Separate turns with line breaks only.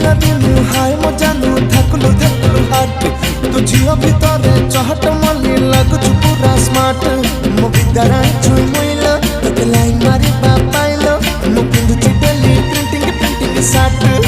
पिला दिन हाय मो जानू थकलु थकलु हाट तू झियो भीतर चहट मल्ली लगुछु पूरा स्मार्ट मो बिदारा छुई मोइलो तते लाइन मारी पाइलो मो पिंदु डेली प्रिंटिंग प्रिंटिंग साट